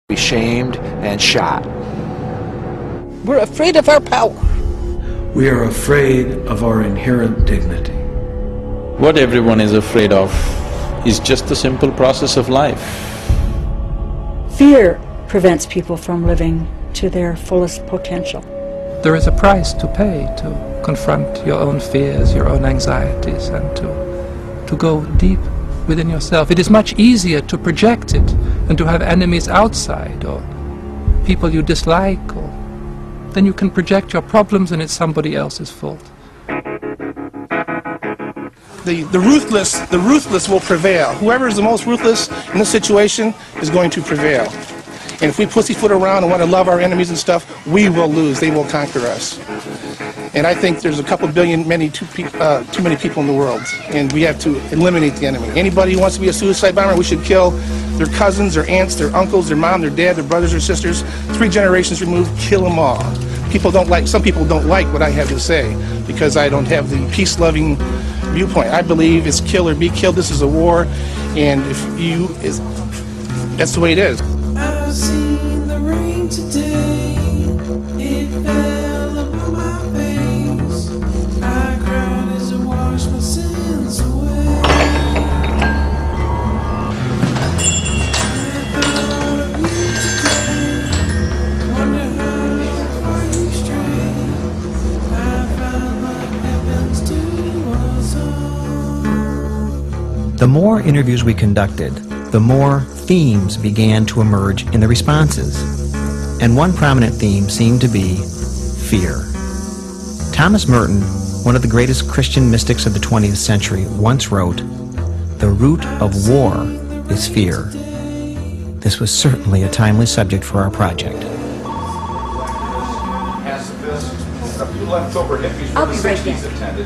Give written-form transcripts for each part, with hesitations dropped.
be shamed and shot. We're afraid of our power. We are afraid of our inherent dignity. What everyone is afraid of is just the simple process of life. Fear prevents people from living to their fullest potential. There is a price to pay to confront your own fears, your own anxieties, and to go deep within yourself. It is much easier to project it than to have enemies outside or people you dislike, or then you can project your problems and it's somebody else's fault. The ruthless will prevail. Whoever is the most ruthless in this situation is going to prevail. And if we pussyfoot around and want to love our enemies and stuff, we will lose. They will conquer us. And I think there's a couple billion, too many people in the world, and we have to eliminate the enemy. Anybody who wants to be a suicide bomber, we should kill their cousins, their aunts, their uncles, their mom, their dad, their brothers or sisters, 3 generations removed. Kill them all. Some people don't like what I have to say because I don't have the peace-loving viewpoint. I believe it's kill or be killed. This is a war, and that's the way it is. I've seen the rain today. It fell upon my face. I cried as I washed my sins away. I thought of you today. Wonder how far you stray. I found what happens to us all. The more interviews we conducted, the more themes began to emerge in the responses. And one prominent theme seemed to be fear. Thomas Merton, one of the greatest Christian mystics of the 20th century, once wrote, "The root of war is fear." This was certainly a timely subject for our project. Pacifists and a few leftover hippies from the 60s attended,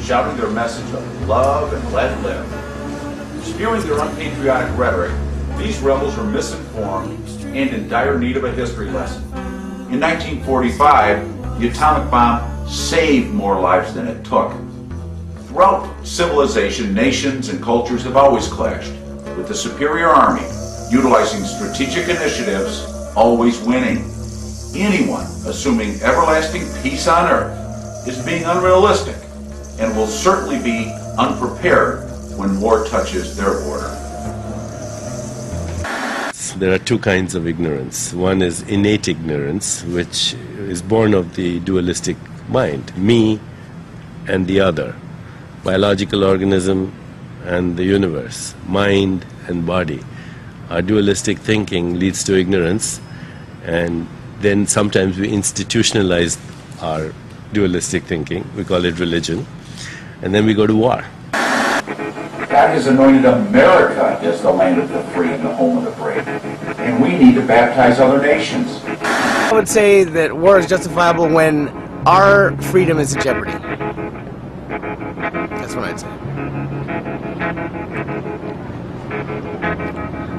shouting their message of love and let live. Spewing their unpatriotic rhetoric, these rebels were misinformed and in dire need of a history lesson. In 1945, the atomic bomb saved more lives than it took. Throughout civilization, nations and cultures have always clashed, with the superior army utilizing strategic initiatives, always winning. Anyone assuming everlasting peace on earth is being unrealistic and will certainly be unprepared when war touches their border. There are two kinds of ignorance. One is innate ignorance, which is born of the dualistic mind, me and the other, biological organism and the universe, mind and body. Our dualistic thinking leads to ignorance, and then sometimes we institutionalize our dualistic thinking. We call it religion, and then we go to war. God has anointed America as the land of the free and the home of the brave. And we need to baptize other nations. I would say that war is justifiable when our freedom is in jeopardy. That's what I'd say.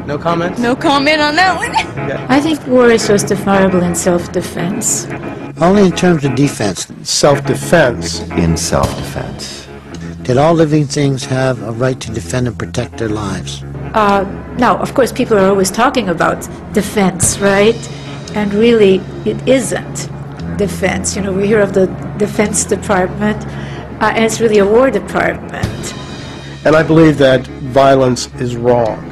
No comment? No comment on that one. Yeah. I think war is justifiable in self-defense. Only in terms of defense. Self-defense. In self-defense. That all living things have a right to defend and protect their lives. Now, of course, people are always talking about defense, right? And really, it isn't defense. You know, we hear of the Defense Department, and it's really a War Department. And I believe that violence is wrong.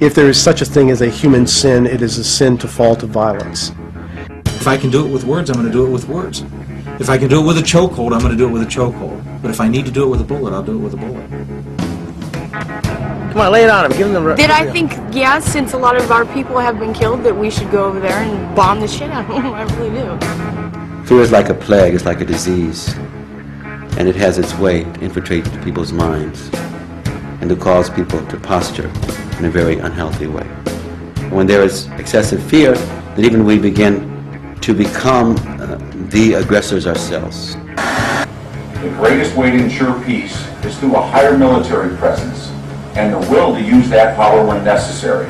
If there is such a thing as a human sin, it is a sin to fall to violence. If I can do it with words, I'm going to do it with words. If I can do it with a chokehold, I'm going to do it with a chokehold. But if I need to do it with a bullet, I'll do it with a bullet. Come on, lay it on him. Give him the... Did I think, yeah, since a lot of our people have been killed, that we should go over there and bomb the shit out of them? I really do. Fear is like a plague. It's like a disease. And it has its way to infiltrate people's minds and to cause people to posture in a very unhealthy way. When there is excessive fear, then even we begin to become the aggressors ourselves. The greatest way to ensure peace is through a higher military presence and the will to use that power when necessary.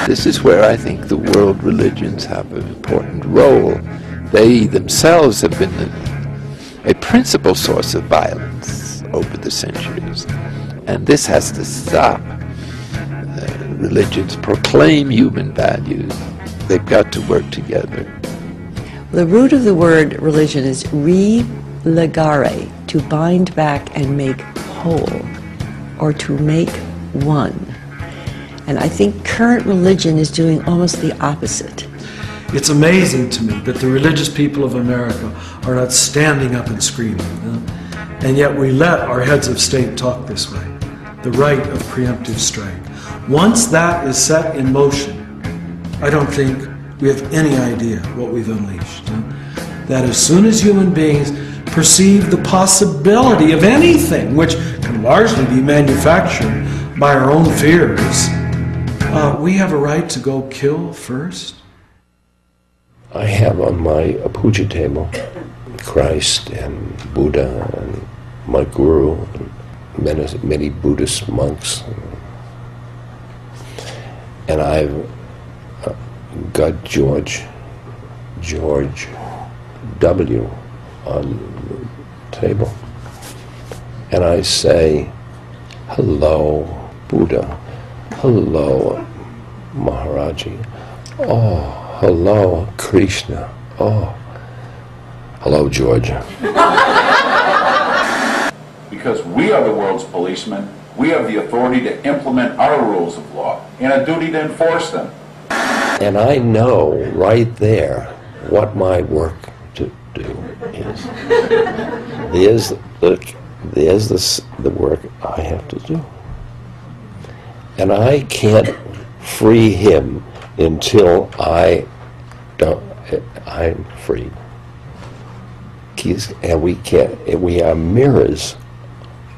This is where I think the world religions have an important role. They themselves have been a principal source of violence over the centuries. And this has to stop. religions proclaim human values. They've got to work together. The root of the word religion is religare, to bind back and make whole, or to make one. And I think current religion is doing almost the opposite. It's amazing to me that the religious people of America are not standing up and screaming. And yet we let our heads of state talk this way. The right of preemptive strike. Once that is set in motion, I don't think we have any idea what we've unleashed. That as soon as human beings perceive the possibility of anything, which can largely be manufactured by our own fears, we have a right to go kill first. I have on my puja table Christ and Buddha and my guru and many Buddhist monks. And I've got George W. on the table. And I say, hello, Buddha. Hello, Maharaji. Oh, hello, Krishna. Oh, hello, George. Because we are the world's policemen, we have the authority to implement our rules of law and a duty to enforce them. And I know right there what my work to do is. There's the work I have to do. And I can't free him until I'm freed. And we are mirrors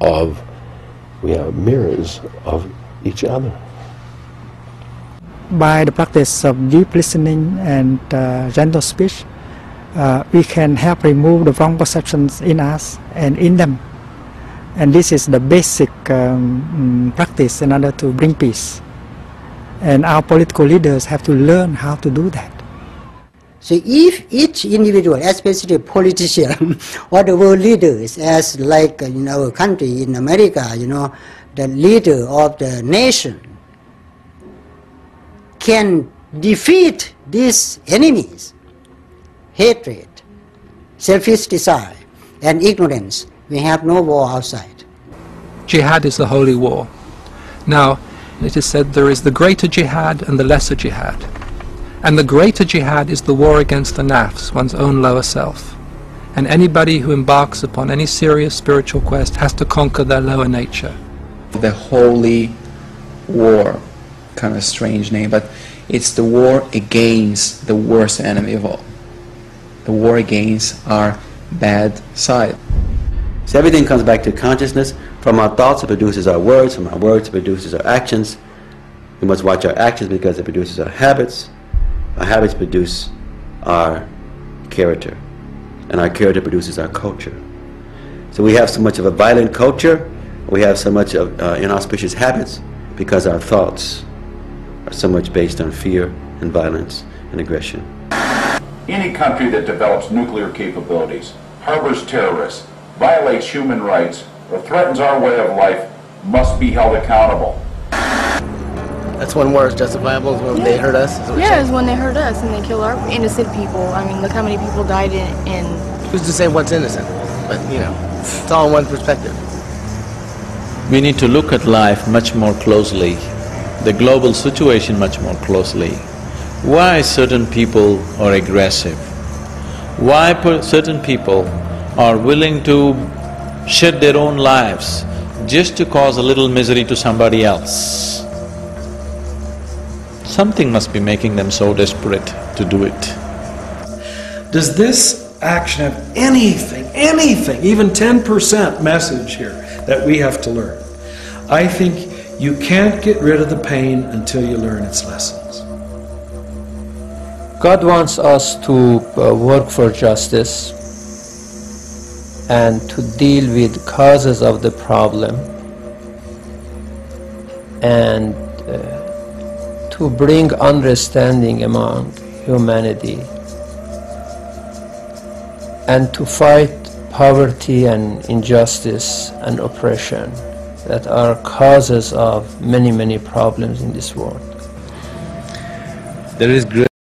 of each other. By the practice of deep listening and gentle speech, we can help remove the wrong perceptions in us and in them. And this is the basic practice in order to bring peace. And our political leaders have to learn how to do that. So if each individual, especially politician or the world leaders, as like in our country, in America, the leader of the nation, can defeat these enemies, hatred, selfish desire, and ignorance, we have no war outside. Jihad is the holy war. Now, it is said there is the greater jihad and the lesser jihad. And the greater jihad is the war against the nafs, one's own lower self. And anybody who embarks upon any serious spiritual quest has to conquer their lower nature. The holy war, kind of a strange name, but it's the war against the worst enemy of all. The war against our bad side. So everything comes back to consciousness. From our thoughts it produces our words, from our words it produces our actions. We must watch our actions because it produces our habits. Our habits produce our character, and our character produces our culture. So we have so much of a violent culture, we have so much of inauspicious habits because our thoughts are so much based on fear and violence and aggression. Any country that develops nuclear capabilities, harbors terrorists, violates human rights, or threatens our way of life must be held accountable. That's when war is justifiable, is when they hurt us? Yeah, it's when they hurt us and they kill our innocent people. I mean, look how many people died in... Who's to say what's innocent? But, it's all in one perspective. We need to look at life much more closely, the global situation much more closely. Why certain people are aggressive? Why certain people are willing to shed their own lives just to cause a little misery to somebody else? Something must be making them so desperate to do it. Does this action have anything, even 10% message here that we have to learn? I think you can't get rid of the pain until you learn its lessons. God wants us to work for justice and to deal with causes of the problem and to bring understanding among humanity and to fight poverty and injustice and oppression. that are causes of many, many problems in this world. There is great